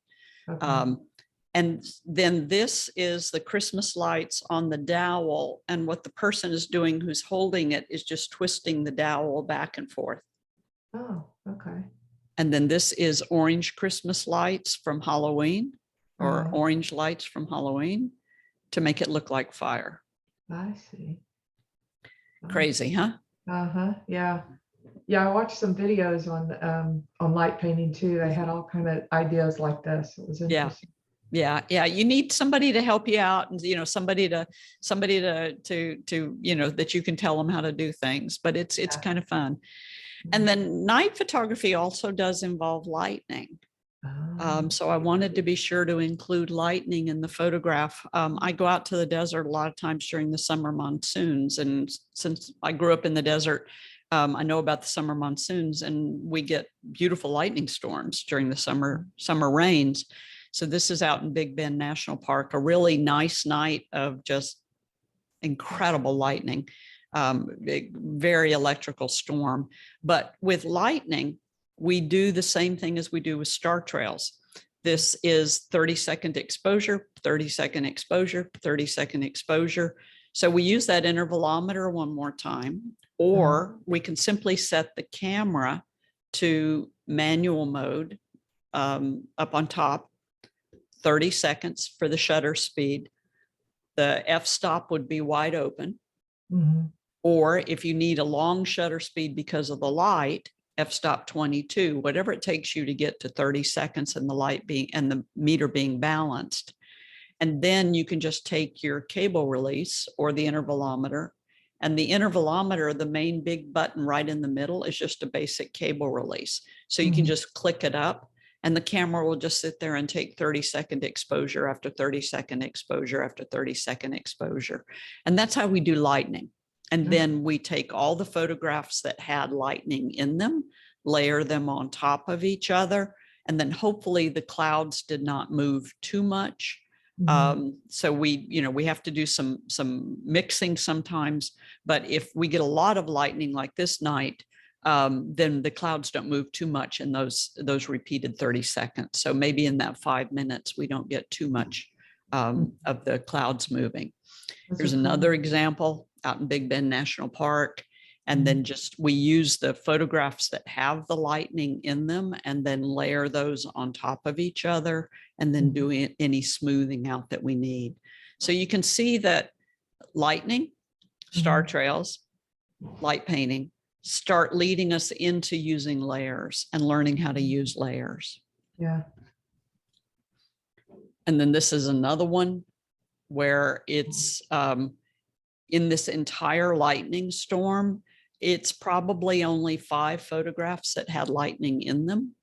And then this is the Christmas lights on the dowel. And what the person is doing who's holding it is just twisting the dowel back and forth. Oh, okay. And then this is orange Christmas lights from Halloween, or orange lights from Halloween, to make it look like fire. I see. Crazy, huh? Yeah. Yeah, I watched some videos on light painting too. They had all kind of ideas like this. It was interesting. Yeah. You need somebody to help you out, and you know, somebody to you know, that you can tell them how to do things. But it's kind of fun. And then night photography also does involve lightning. So I wanted to be sure to include lightning in the photograph. I go out to the desert a lot of times during the summer monsoons. And since I grew up in the desert, I know about the summer monsoons, and we get beautiful lightning storms during the summer rains. So this is out in Big Bend National Park, a really nice night of just incredible lightning. Very electrical storm. But with lightning, we do the same thing as we do with star trails. This is 30-second exposure, 30-second exposure, 30-second exposure. So we use that intervalometer one more time, or we can simply set the camera to manual mode up on top, 30 seconds for the shutter speed. The f-stop would be wide open. Mhm. Or if you need a long shutter speed because of the light, f-stop 22, whatever it takes you to get to 30 seconds and the light being and the meter being balanced. And then you can just take your cable release or the intervalometer. And the intervalometer, the main big button right in the middle, is just a basic cable release. So you can just click it up and the camera will just sit there and take 30-second exposure after 30-second exposure after 30-second exposure. And that's how we do lightning. And then we take all the photographs that had lightning in them, layer them on top of each other, and then hopefully the clouds did not move too much. So we have to do some mixing sometimes, but if we get a lot of lightning like this night, then the clouds don't move too much in those repeated 30 seconds. So maybe in that 5 minutes, we don't get too much of the clouds moving. Here's another example out in Big Bend National Park. And then we use the photographs that have the lightning in them and then layer those on top of each other and then do any smoothing out that we need. So you can see that lightning, star trails, light painting start leading us into using layers and learning how to use layers. Yeah. And then this is another one where it's in this entire lightning storm, it's probably only 5 photographs that had lightning in them.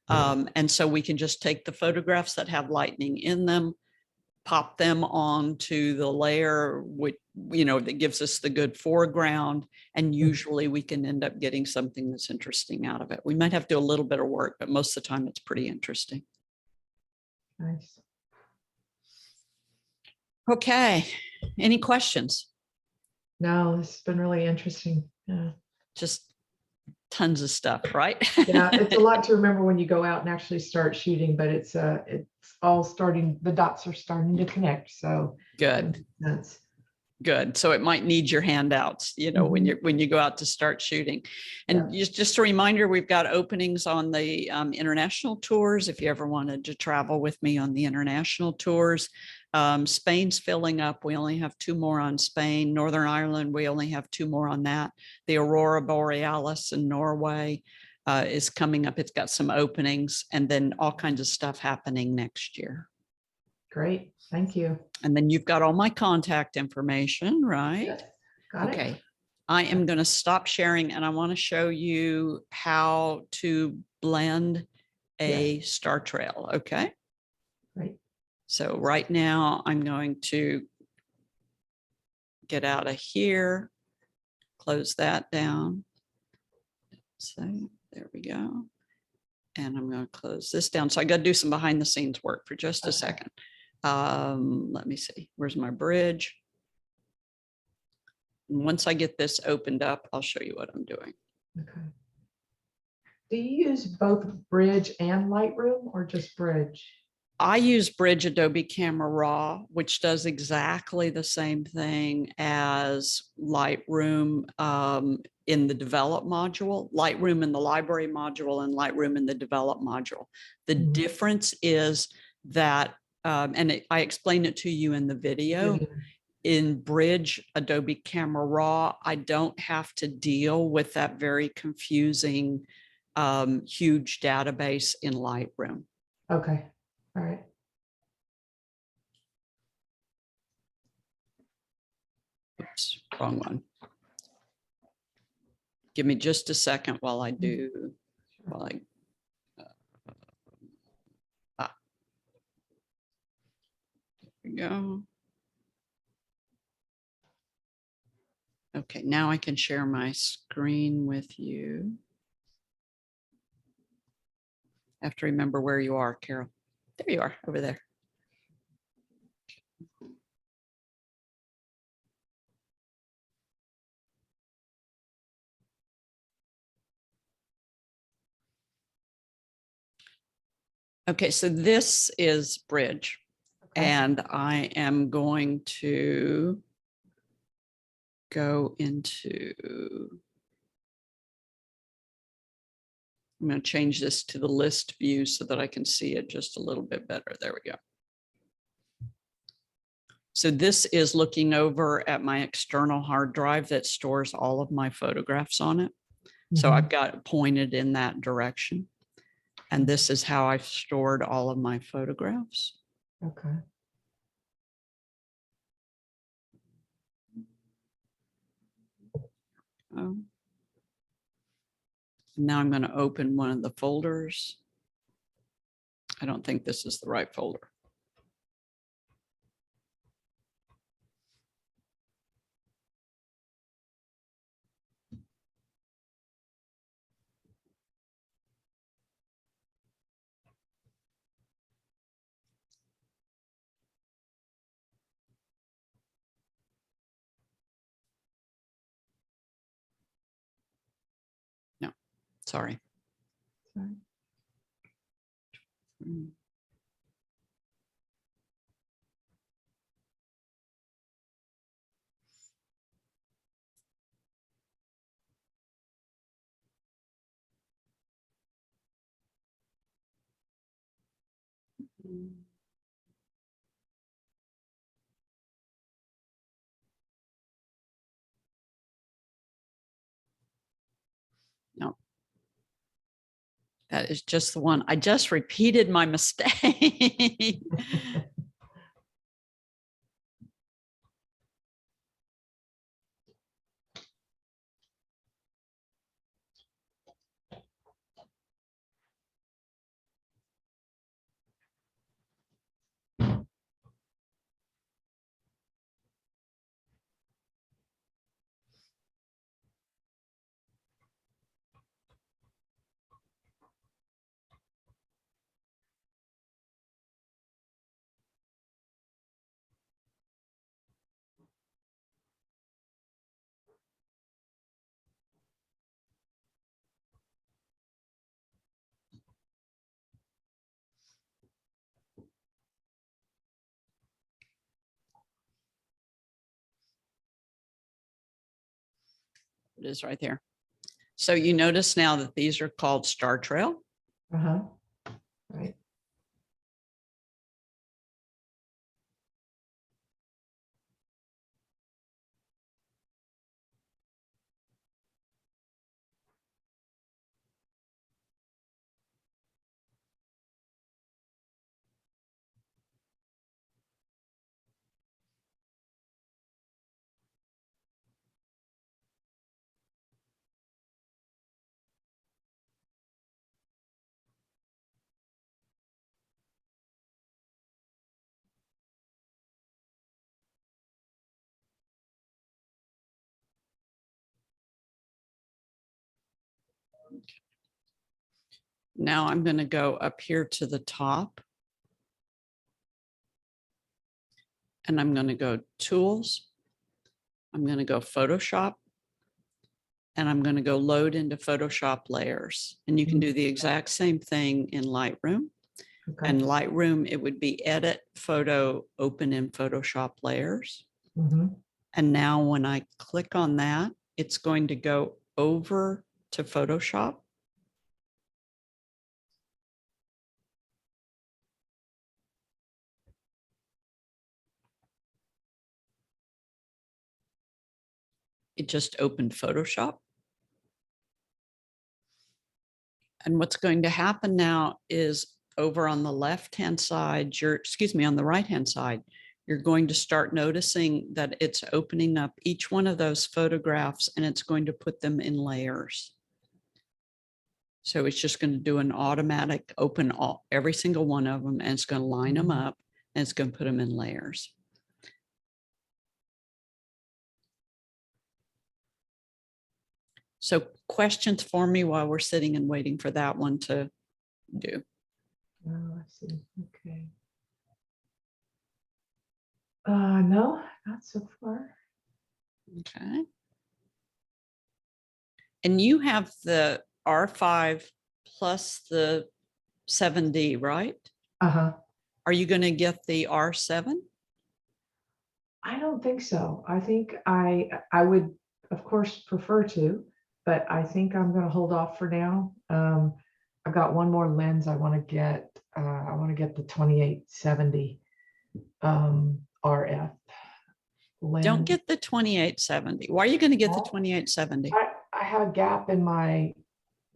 And so we can just take the photographs that have lightning in them, pop them onto the layer, which, that gives us the good foreground. And usually we can end up getting something that's interesting out of it. We might have to do a little bit of work, but most of the time it's pretty interesting. Nice. Okay. Any questions? No, this has been really interesting. Yeah. Just tons of stuff, right? Yeah, it's a lot to remember when you go out and actually start shooting, but it's all starting, the dots are starting to connect. So Good. That's Good. So it might need your handouts, when you go out to start shooting. And just a reminder, we've got openings on the international tours. If you ever wanted to travel with me on the international tours, Spain's filling up. We only have 2 more on Spain. Northern Ireland, we only have 2 more on that. The Aurora Borealis in Norway is coming up. It's got some openings and then all kinds of stuff happening next year. great. Thank you. And then you've got all my contact information, right? Yes, got Okay. it. I am going to stop sharing and I want to show you how to blend a star trail. Okay. Great. So right now I'm going to get out of here, close that down. So there we go. And I'm going to close this down. So I got to do some behind the scenes work for just a second. Let me see. Where's my bridge? And once I get this opened up, I'll show you what I'm doing. Okay. Do you use both Bridge and Lightroom or just Bridge? I use Bridge Adobe Camera Raw, which does exactly the same thing as Lightroom in the develop module, Lightroom in the library module, and Lightroom in the develop module. The difference is that, I explained it to you in the video, in Bridge Adobe Camera Raw, I don't have to deal with that very confusing, huge database in Lightroom. Okay. All right. Oops, wrong one. Give me just a second while I do, there we go. Okay, now I can share my screen with you. I have to remember where you are, Carol. There you are, over there. Okay, so this is Bridge, Okay. and I am going to go into, I'm going to change this to the list view so that I can see it just a little bit better. There we go. So this is looking over at my external hard drive that stores all of my photographs on it. So Mhm. I've got it pointed in that direction. And this is how I've stored all of my photographs. Okay. Now I'm going to open one of the folders. I don't think this is the right folder. No, sorry. Sorry. No, that is just the one. I just repeated my mistake. It is right there. So you notice now that these are called Star Trail. Uh-huh. Right. Now I'm going to go up here to the top. And I'm going to go Tools. I'm going to go Photoshop. And I'm going to go load into Photoshop layers. And you can do the exact same thing in Lightroom. Okay. And Lightroom, it would be Edit, Photo, Open in Photoshop layers. Mhm. And now when I click on that, it's going to go over to Photoshop. It just opened Photoshop. And what's going to happen now is over on the left-hand side, on the right-hand side, you're going to start noticing that it's opening up each one of those photographs and it's going to put them in layers. So it's just going to do an automatic open every single one of them, and it's going to line them up and it's going to put them in layers. So questions for me while we're sitting and waiting for that one to do. Oh, I see. Okay. No, not so far. Okay. And you have the R5 plus the 7D, right? Uh-huh. Are you going to get the R7? I don't think so. I think I would, of course, prefer to, but I think I'm going to hold off for now. I've got one more lens I want to get. I want to get the 2870 RF Don't lens. get the 2870. Why are you going to get the Well, 2870? I have a gap in my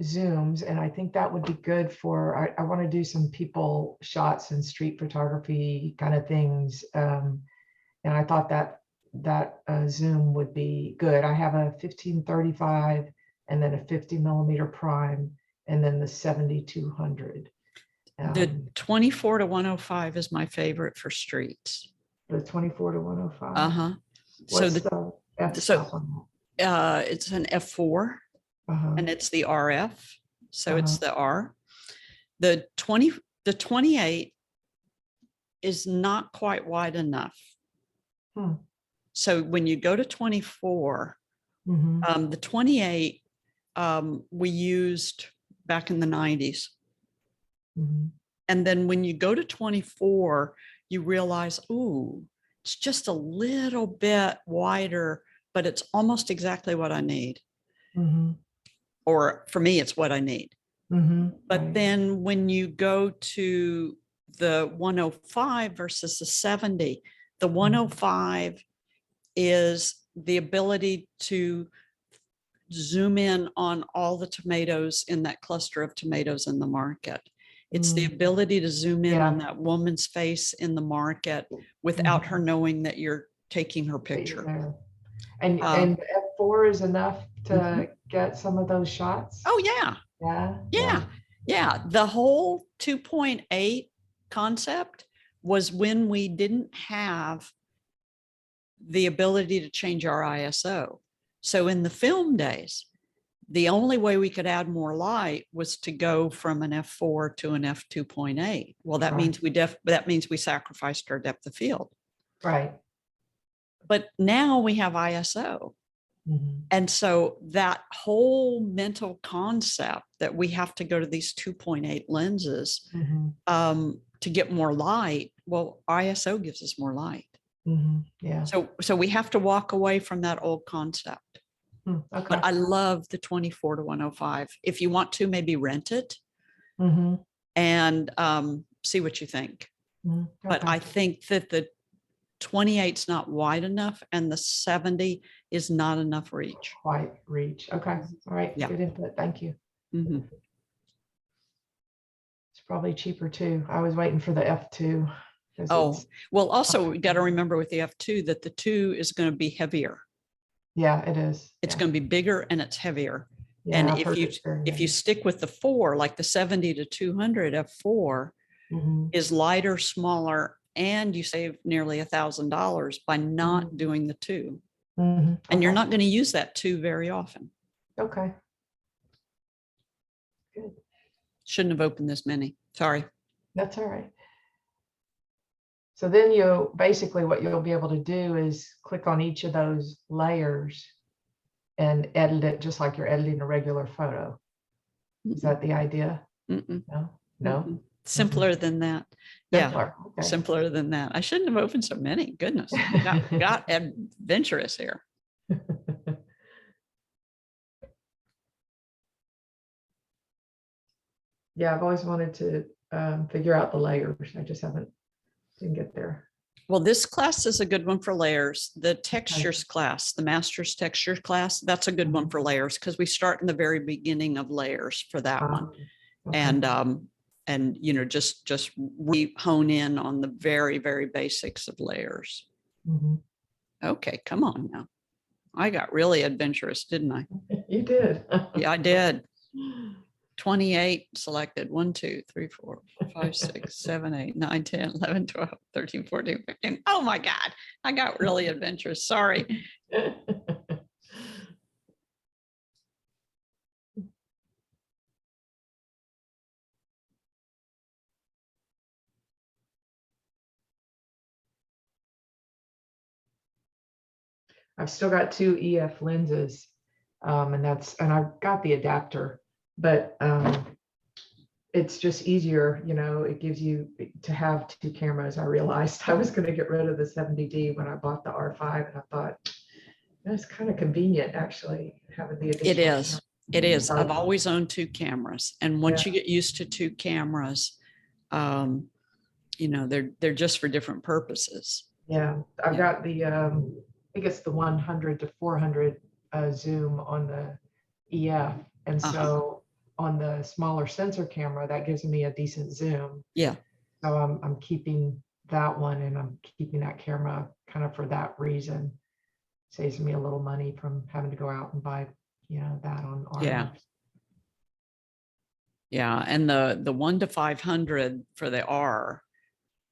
zooms, and I think that would be good for, I want to do some people shots and street photography kind of things. And I thought that zoom would be good. I have a 1535 and then a 50 millimeter prime and then the 7200. The 24 to 105 is my favorite for streets. The 24 to 105. Uh-huh. So What's the the f so stop on it's an F4 that? Uh-huh. and it's the RF. So it's Uh-huh. the R. The 28 is not quite wide enough. Hmm. So when you go to 24, Mhm. the 28 we used back in the 90s. Mhm. And then when you go to 24, you realize, ooh, it's just a little bit wider, but it's almost exactly what I need. Mhm. Or for me, it's what I need. Mhm. But Right. then when you go to the 105 versus the 70, the 105 is the ability to zoom in on all the tomatoes in that cluster of tomatoes in the market. It's the Mm. ability to zoom in on Yeah. that woman's face in the market without her Mhm. knowing that you're taking her That you're picture. there. And Um, f4 is enough mhm. to get some of those shots. Oh, yeah. Yeah. Yeah. Yeah. Yeah. The whole 2.8 concept was when we didn't have the ability to change our ISO. So in the film days, the only way we could add more light was to go from an F4 to an F2.8. Well, that Right. means we sacrificed our depth of field. Right. But now we have ISO. Mhm. And so that whole mental concept that we have to go to these 2.8 lenses Mhm. to get more light, well, ISO gives us more light. Mhm. Yeah. So we have to walk away from that old concept. Okay. But I love the 24 to 105. If you want to, maybe rent it Mhm. and see what you think. Mhm. But Okay. I think that the 28 is not wide enough and the 70 is not enough reach. Quite reach. Okay. All right. Yeah. Good input. Thank you. Mhm. It's probably cheaper too. I was waiting for the F2 because Oh, it's, well, also we got to remember with the F2 that the 2 is going to be heavier. yeah, it is. It's Yeah. going to be bigger and it's heavier. And Yeah. I've heard it's very if you heavy. stick with the 4, like the 70 to 200 F4 Mhm. is lighter, smaller, and you save nearly $1,000 by not Mhm. doing the 2. Mhm. And you're Okay. not going to use that 2 very often. Okay. Good. Shouldn't have opened this many. Sorry. That's all right. So then you basically what you'll be able to do is click on each of those layers and edit it just like you're editing a regular photo. Is that the idea? Mm-mm. No, no. Mm-mm. Simpler than that. Yeah, Simpler. Okay. simpler than that. I shouldn't have opened so many. Goodness, got adventurous here. Yeah, I've always wanted to figure out the layers. I just didn't get there. Well, this class is a good one for layers. The textures class, the master's texture class, that's a good one for layers because we start in the very beginning of layers for that one. Okay. And you know, just we hone in on the very, very basics of layers. Mhm. Okay, come on now. I got really adventurous, didn't I? You did. Yeah, I did. 28 selected. 1, 2, 3, 4, 5, 6, 7, 8, 9, 10, 11, 12, 13, 14, 15. Oh my God, I got really adventurous. Sorry. I've still got 2 EF lenses, and I've got the adapter, but it's just easier, it gives you to have two cameras. I realized I was going to get rid of the 70D when I bought the R5, and I thought, that's kind of convenient, actually, having the It additional is. It is. I've camera. always owned two cameras. And once you Yeah. get used to two cameras, they're just for different purposes. Yeah, I've Yeah. got the, I think it's the 100 to 400 zoom on the EF. And so on the smaller sensor camera, that gives me a decent zoom. Yeah. So I'm keeping that one, and I'm keeping that camera kind of for that reason. Saves me a little money from having to go out and buy, that on Yeah. RF. Yeah. And the 1 to 500 for the R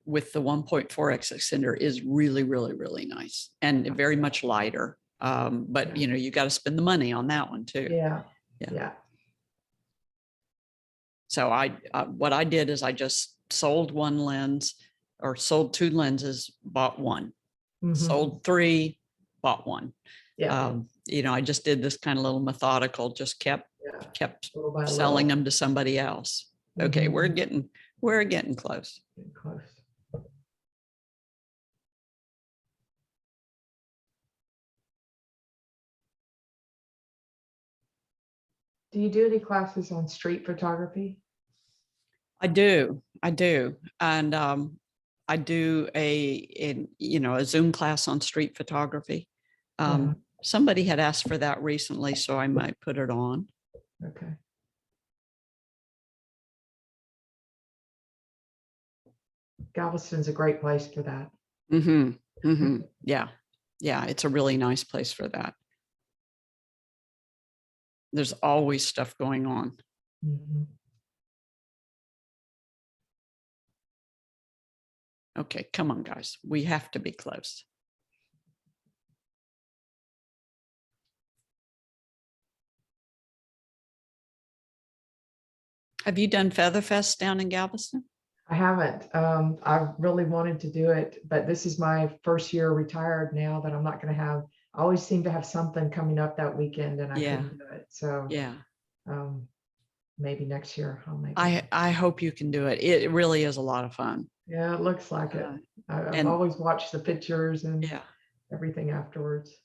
with the 1.4x extender is really, really, really nice and very much lighter. But you got to spend the money on that one too. Yeah. Yeah. Yeah. So what I did is I just sold one lens, or sold two lenses, bought one, Mhm. sold three, bought one. Yeah. I just did this kind of little methodical, just kept Little by selling little. them to somebody else. Okay, we're Mhm. getting close. Getting close. Do you do any classes on street photography? I do. And I do a Zoom class on street photography. Yeah. Somebody had asked for that recently, so I might put it on. Okay. Galveston's a great place for that. Yeah. Yeah. It's a really nice place for that. There's always stuff going on. Mhm. Okay, come on, guys. We have to be close. Have you done Featherfest down in Galveston? I haven't. I really wanted to do it, but this is my first year retired now that I'm not going to have. I always seem to have something coming up that weekend, and I Yeah. couldn't do it. So Yeah. maybe next year I'll make I it. I hope you can do it. It really is a lot of fun. Yeah, it looks like it. I've And always watched the pictures and yeah, everything afterwards.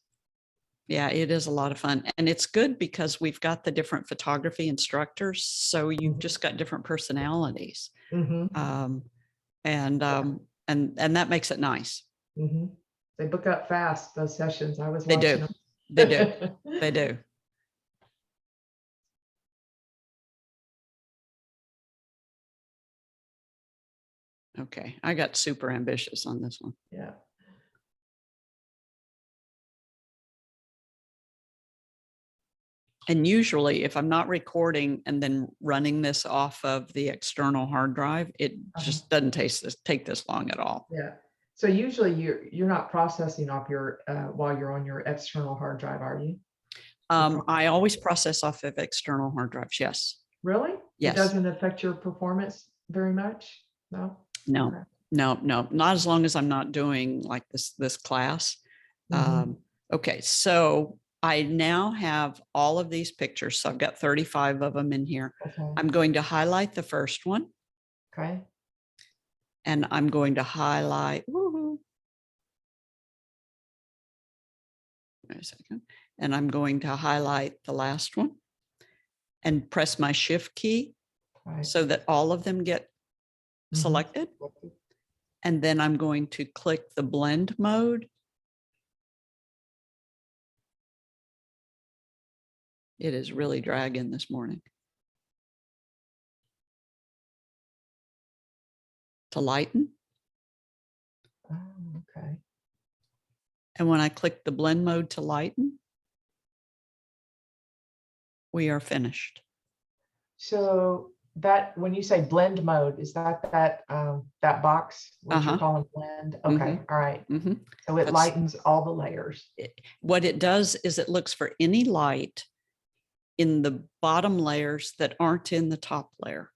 yeah, it is a lot of fun. And it's good because we've got the different photography instructors. So you've just got different personalities. Mm-hmm. And that makes it nice. Mm-hmm. They book up fast, those sessions. I was They watching do. them. They do. They do. Okay, I got super ambitious on this one. Yeah. And usually if I'm not recording and then running this off of the external hard drive, it just doesn't take this long at all. Yeah. So usually you're not processing off your while you're on your external hard drive, are you? I always process off of external hard drives. Yes. Really? Yes. It doesn't affect your performance very much? No? No, Okay. no, not as long as I'm not doing like this class. Mhm. Okay, so I now have all of these pictures. So I've got 35 of them in here. Okay. I'm going to highlight the first one, Okay. and I'm going to highlight, woohoo. Wait a second. And I'm going to highlight the last one and press my shift key Right. so that all of them get Mhm. selected. And then I'm going to click the blend mode. It is really dragging this morning. To lighten. Oh, okay. And when I click the blend mode to lighten, we are finished. So that when you say blend mode, is that box what you're calling blend? Okay. All right. So it lightens all the layers. What it does is it looks for any light in the bottom layers that aren't in the top layer.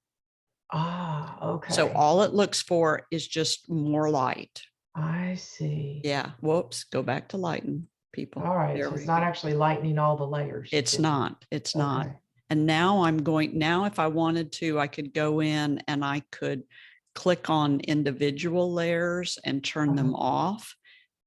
Ah, okay. So all it looks for is just more light. I see. Yeah. Whoops. Go back to lighten, people. All right. There So we it's not go. actually lightening all the layers. It's not. It's not. And now now if I wanted to, I could go in and I could click on individual layers and turn them off.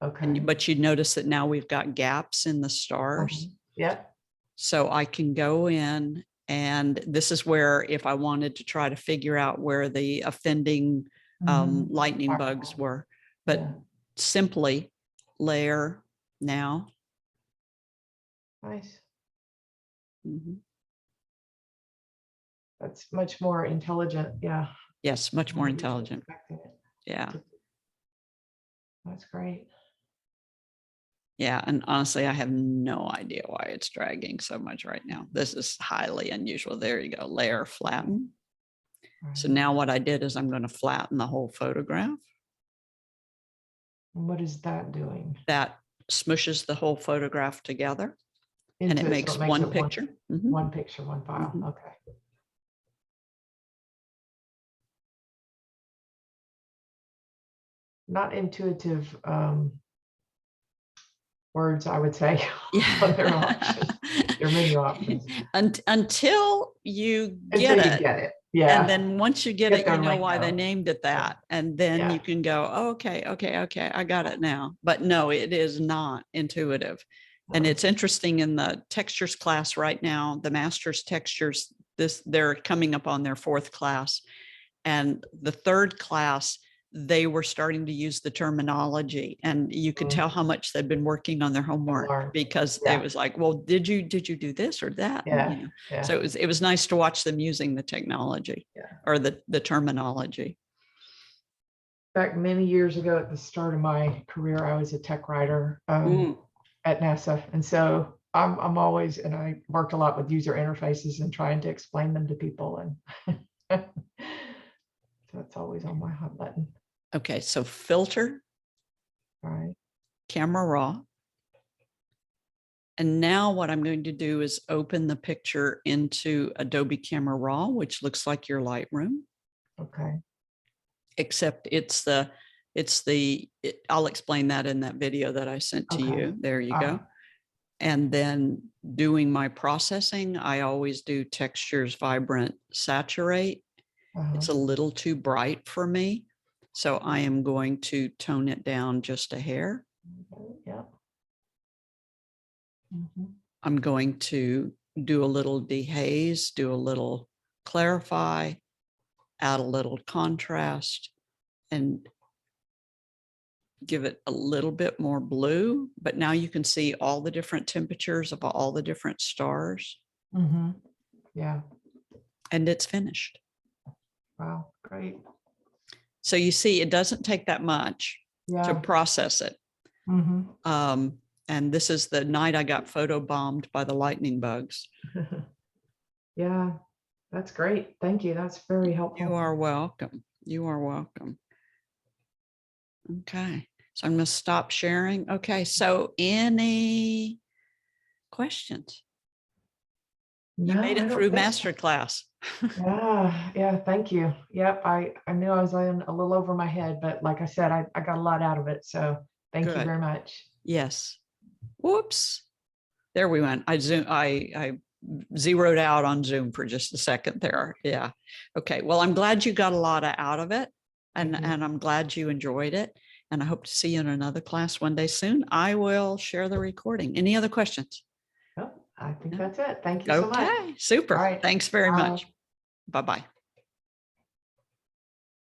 Okay. But you notice that now we've got gaps in the stars. Yep. So I can go in, and this is where if I wanted to try to figure out where the offending lightning bugs were, but Yeah. simply layer now. Nice. Mhm. That's much more intelligent. Yeah. Yes, much more I wasn't intelligent. expecting it. Yeah. That's great. Yeah. And honestly, I have no idea why it's dragging so much right now. This is highly unusual. There you go. Layer flatten. So Right. now what I did is I'm going to flatten the whole photograph. And what is that doing? That smushes the whole photograph together, and Into it so makes it one it picture. Mhm. One picture, one file. Mhm. Okay. Not intuitive words, I would say. On their options, their menu options. Until you Until get you it. get it. Yeah. And then once you get Get it, their you know why lingo. they named it that. And then Yeah. you can go, oh, okay, I got it now. But no, it is not intuitive. And it's interesting, in the textures class right now, the master's textures, they're coming up on their 4th class. And the 3rd class, they were starting to use the terminology, and you could tell how much they'd been working on their homework, because Yeah. it was like, well, did you do this or that? Yeah. You know? Yeah. So it was nice to watch them using the technology or the terminology. Back many years ago, at the start of my career, I was a tech writer at NASA. And so I'm always, and I worked a lot with user interfaces and trying to explain them to people. And so it's always on my hot button. Okay, so filter, All right. camera raw. And now what I'm going to do is open the picture into Adobe Camera Raw, which looks like your Lightroom. Okay. Except I'll explain that in that video that I sent to you. There you go. And then doing my processing, I always do textures, vibrant, saturate. It's a little too bright for me, so I am going to tone it down just a hair. Yeah. I'm going to do a little dehaze, do a little clarify, add a little contrast, and give it a little bit more blue. But now you can see all the different temperatures of all the different stars. Yeah. And it's finished. Wow. Great. So you see, it doesn't take that much to process it. And this is the night I got photobombed by the lightning bugs. Yeah, that's great. Thank you. That's very helpful. You are welcome. You are welcome. Okay, so I'm going to stop sharing. Okay, so any questions? You made it through masterclass. Yeah, thank you. Yep, I knew I was in a little over my head, but like I said, I got a lot out of it. So thank you very much. Yes. Whoops. There we went. I zeroed out on Zoom for just a second there. Yeah. Okay. Well, I'm glad you got a lot out of it, and I'm glad you enjoyed it. And I hope to see you in another class one day soon. I will share the recording. Any other questions? I think that's it. Thank you so much. Okay. Super. All right. Thanks very much. Bye-bye.